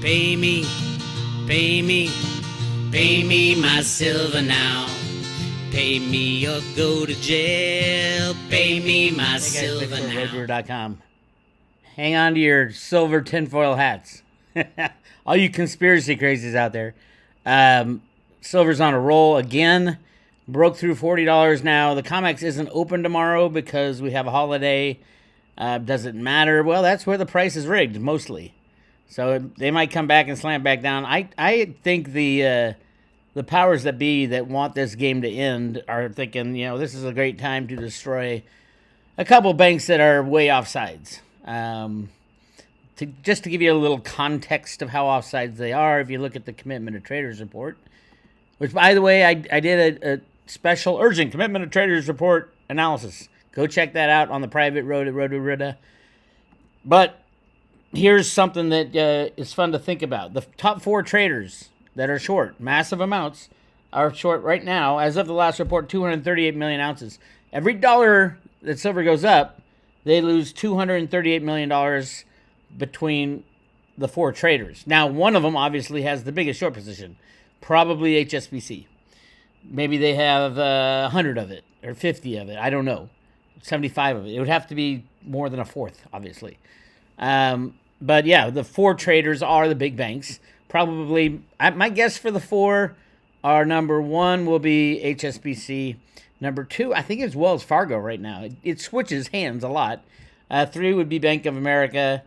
Pay me, pay me, pay me my silver now. Pay me or go to jail. Pay me my silver now. RoadRunner.com. Hang on to your silver tinfoil hats. All you conspiracy crazies out there. Silver's on a roll again. Broke through $40 now. The COMEX isn't open tomorrow because we have a holiday. Doesn't matter. Well, that's where the price is rigged, mostly. So they might come back and slam back down. I think the powers that be that want this game to end are thinking, this is a great time to destroy a couple banks that are way offsides. Just to give you a little context of how offsides they are, if you look at the Commitment of Traders report, which, by the way, I did a special urgent Commitment of Traders report analysis. Go check that out on the private road at Roto-Rita. But here's something that is fun to think about. The top 4 traders that are short, massive amounts, are short right now, as of the last report, 238 million ounces. Every dollar that silver goes up, they lose $238 million between the 4 traders. Now, one of them obviously has the biggest short position, probably HSBC. Maybe they have 100 of it or 50 of it. I don't know. 75 of it. It would have to be more than a fourth, obviously. But yeah, the 4 traders are the big banks. Probably, my guess for the 4 are number 1 will be HSBC. Number 2, I think it's Wells Fargo right now. It switches hands a lot. 3 would be Bank of America.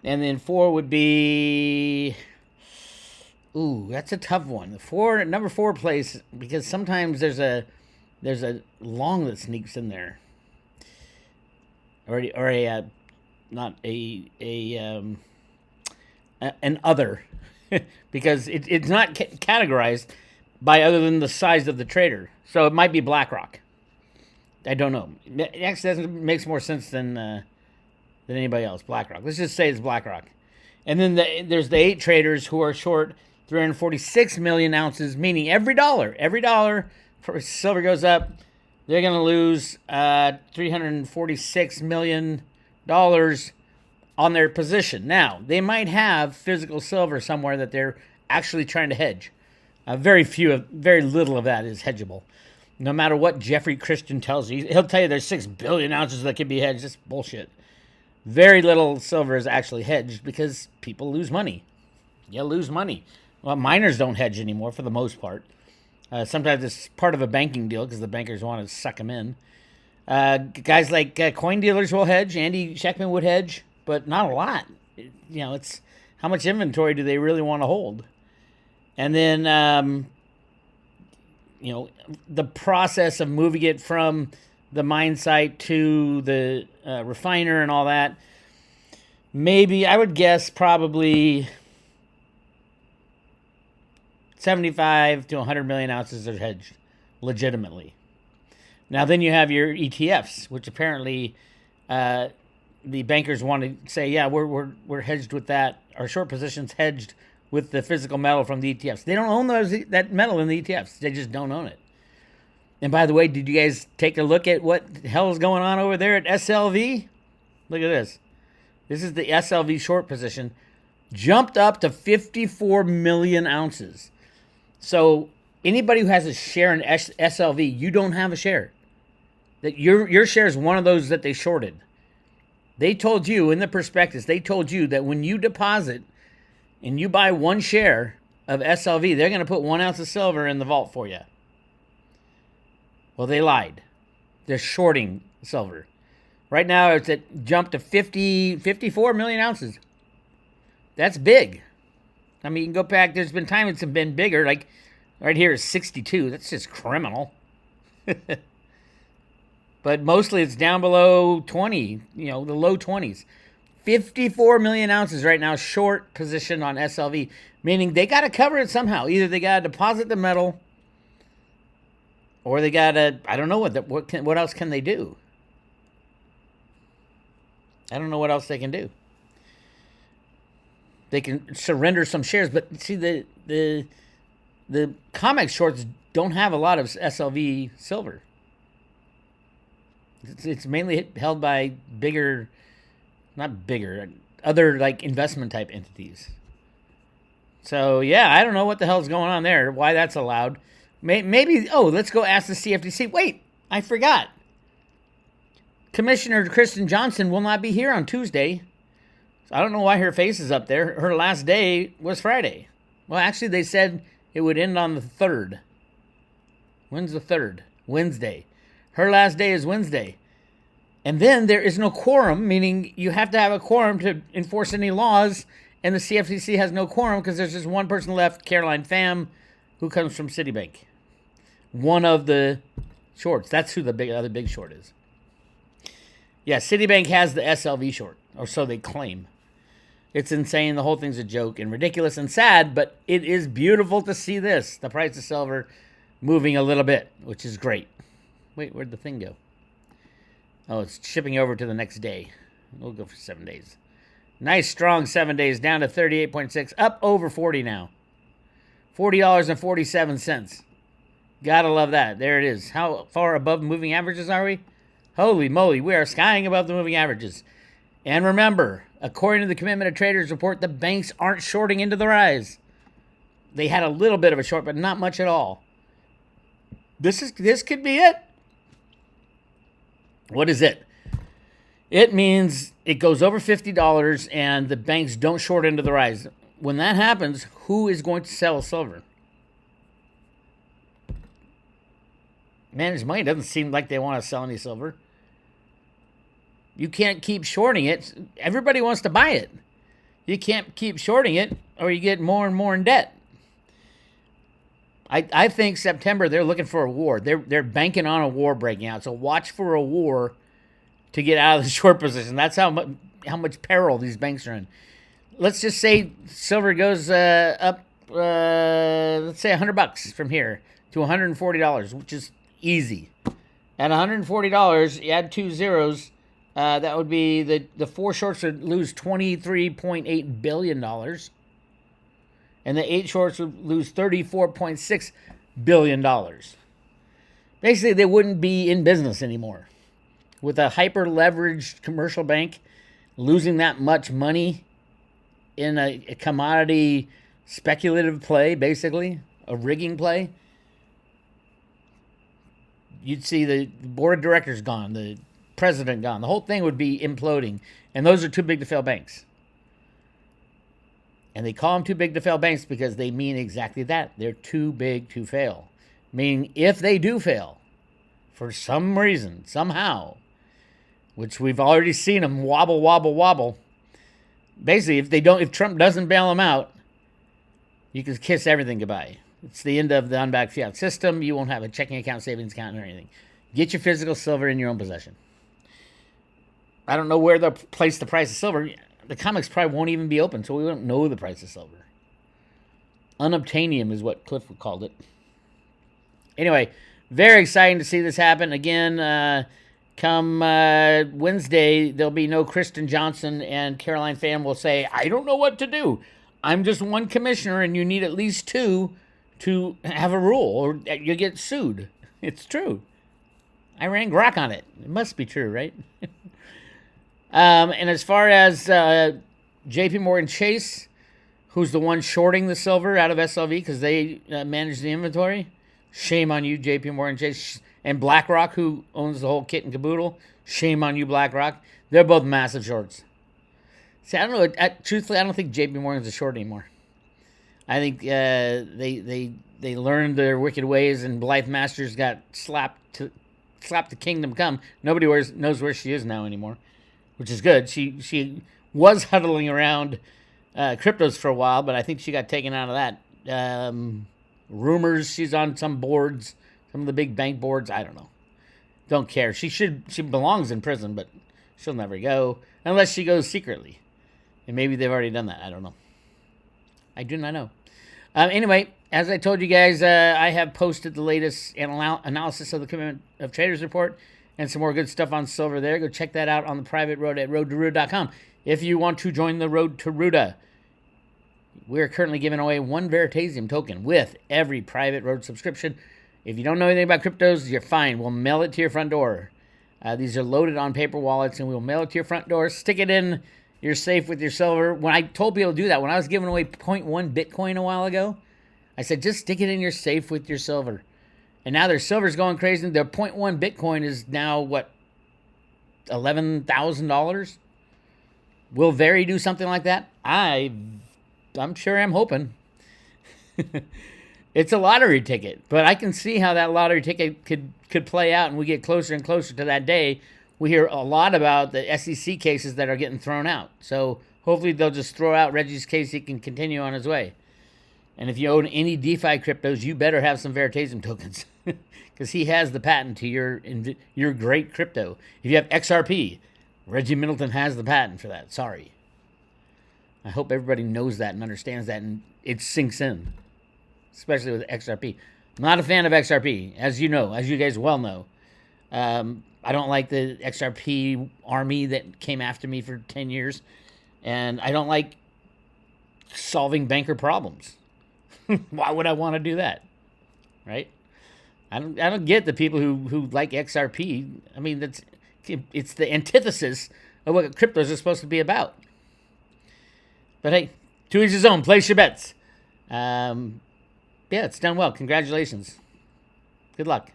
And then 4 would be... Ooh, that's a tough one. Number 4 place, because sometimes there's a long that sneaks in there. An other, because it's not categorized by other than the size of the trader. So it might be BlackRock. I don't know. It actually makes more sense than anybody else. BlackRock. Let's just say it's BlackRock. And then there's the 8 traders who are short 346 million ounces, meaning every dollar silver goes up, they're going to lose $346 million on their position. Now, they might have physical silver somewhere that they're actually trying to hedge. Very little of that is hedgeable. No matter what Jeffrey Christian tells you, he'll tell you there's 6 billion ounces that can be hedged. That's bullshit. Very little silver is actually hedged because people lose money. You lose money. Well, miners don't hedge anymore for the most part. Sometimes it's part of a banking deal because the bankers want to suck them in. Guys like coin dealers will hedge. Andy Sheckman would hedge, but not a lot. It's how much inventory do they really want to hold? And then, the process of moving it from the mine site to the refiner and all that, maybe, I would guess probably 75 to 100 million ounces are hedged legitimately. Now, then you have your ETFs, which apparently the bankers want to say, yeah, we're hedged with that. Our short position's hedged with the physical metal from the ETFs. They don't own that metal in the ETFs. They just don't own it. And by the way, did you guys take a look at what the hell is going on over there at SLV? Look at this. This is the SLV short position. Jumped up to 54 million ounces. So anybody who has a share in SLV, you don't have a share. That your share is one of those that they shorted. They told you in the prospectus, that when you deposit and you buy 1 share of SLV, they're going to put 1 ounce of silver in the vault for you. Well, they lied. They're shorting silver. Right now, it's jumped to 54 million ounces. That's big. I mean, you can go back. There's been times it's been bigger. Like right here is 62. That's just criminal. But mostly it's down below 20, the low 20s. 54 million ounces right now short position on SLV, meaning they got to cover it somehow. Either they got to deposit the metal or they got to, I don't know what else can they do? I don't know what else they can do. They can surrender some shares, but see the COMEX shorts don't have a lot of SLV silver. It's mainly held by other like investment type entities. So, yeah, I don't know what the hell's going on there, why that's allowed. Maybe, let's go ask the CFTC. Wait, I forgot. Commissioner Kristen Johnson will not be here on Tuesday. So I don't know why her face is up there. Her last day was Friday. Well, actually, they said it would end on the 3rd. When's the 3rd? Wednesday. Her last day is Wednesday. And then there is no quorum, meaning you have to have a quorum to enforce any laws, and the CFTC has no quorum because there's just one person left, Caroline Pham, who comes from Citibank. One of the shorts. That's who the other big short is. Yeah, Citibank has the SLV short, or so they claim. It's insane. The whole thing's a joke and ridiculous and sad, but it is beautiful to see this. The price of silver moving a little bit, which is great. Wait, where'd the thing go? Oh, it's shipping over to the next day. We'll go for 7 days. Nice, strong 7 days, down to 38.6, up over 40 now. $40.47. Gotta love that. There it is. How far above moving averages are we? Holy moly, we are skying above the moving averages. And remember, according to the Commitment of Traders report, the banks aren't shorting into the rise. They had a little bit of a short, but not much at all. This could be it. What is it? It means it goes over $50 and the banks don't short into the rise. When that happens, who is going to sell silver? Managed money doesn't seem like they want to sell any silver. You can't keep shorting it. Everybody wants to buy it. You can't keep shorting it or you get more and more in debt. I think September they're looking for a war. They're banking on a war breaking out. So watch for a war to get out of the short position. That's how much peril these banks are in. Let's just say silver goes up, let's say $100 from here to $140, which is easy. At $140, you add 2 zeros, that would be the 4 shorts would lose $23.8 billion. And the 8 shorts would lose $34.6 billion. Basically, they wouldn't be in business anymore. With a hyper-leveraged commercial bank losing that much money in a commodity speculative play, basically, a rigging play, you'd see the board of directors gone, the president gone. The whole thing would be imploding. And those are too big to fail banks. And they call them too big to fail banks because they mean exactly that. They're too big to fail. Meaning if they do fail, for some reason, somehow, which we've already seen them wobble. Basically, if Trump doesn't bail them out, you can kiss everything goodbye. It's the end of the unbacked fiat system. You won't have a checking account, savings account, or anything. Get your physical silver in your own possession. I don't know where they'll place the price of silver. The COMEX probably won't even be open, so we won't know the price of silver. Unobtainium is what Cliff called it. Anyway, very exciting to see this happen. Again, come Wednesday, there'll be no Kristen Johnson, and Caroline Pham will say, I don't know what to do. I'm just one commissioner, and you need at least 2 to have a rule, or you get sued. It's true. I ran grok on it. It must be true, right? And as far as JP Morgan Chase, who's the one shorting the silver out of SLV because they manage the inventory, shame on you, JP Morgan Chase. And BlackRock, who owns the whole kit and caboodle, shame on you, BlackRock. They're both massive shorts. See, I don't know. Truthfully, I don't think JP Morgan's a short anymore. I think they learned their wicked ways, and Blythe Masters got slapped the kingdom come. Nobody knows where she is now anymore, which is good. She was huddling around cryptos for a while, but I think she got taken out of that. Rumors she's on some boards, some of the big bank boards. I don't know. Don't care. She belongs in prison, but she'll never go unless she goes secretly. And maybe they've already done that. I don't know. I do not know. Anyway, as I told you guys, I have posted the latest analysis of the Commitment of Traders report and some more good stuff on silver there. Go check that out on the private road at roadtoruda.com. If you want to join the Road to Ruda, we're currently giving away 1 Veritasium token with every private road subscription. If you don't know anything about cryptos, you're fine. We'll mail it to your front door. These are loaded on paper wallets, and we'll mail it to your front door. Stick it in you're safe with your silver. When I told people to do that, when I was giving away 0.1 Bitcoin a while ago, I said, just stick it in your safe with your silver. And now their silver's going crazy. Their 0.1 Bitcoin is now, what, $11,000? Will Very do something like that? I'm sure I'm hoping. It's a lottery ticket, but I can see how that lottery ticket could play out, and we get closer and closer to that day. We hear a lot about the SEC cases that are getting thrown out. So hopefully they'll just throw out Reggie's case. He can continue on his way. And if you own any DeFi cryptos, you better have some Veritasium tokens because he has the patent to your great crypto. If you have XRP, Reggie Middleton has the patent for that. Sorry. I hope everybody knows that and understands that and it sinks in, especially with XRP. I'm not a fan of XRP, as you know, as you guys well know. I don't like the XRP army that came after me for 10 years. And I don't like solving banker problems. Why would I want to do that? Right? I don't get the people who like XRP. I mean, it's the antithesis of what cryptos are supposed to be about. But hey, to each his own. Place your bets. Yeah, it's done well. Congratulations. Good luck.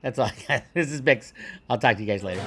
That's all I got. This is Bix. I'll talk to you guys later.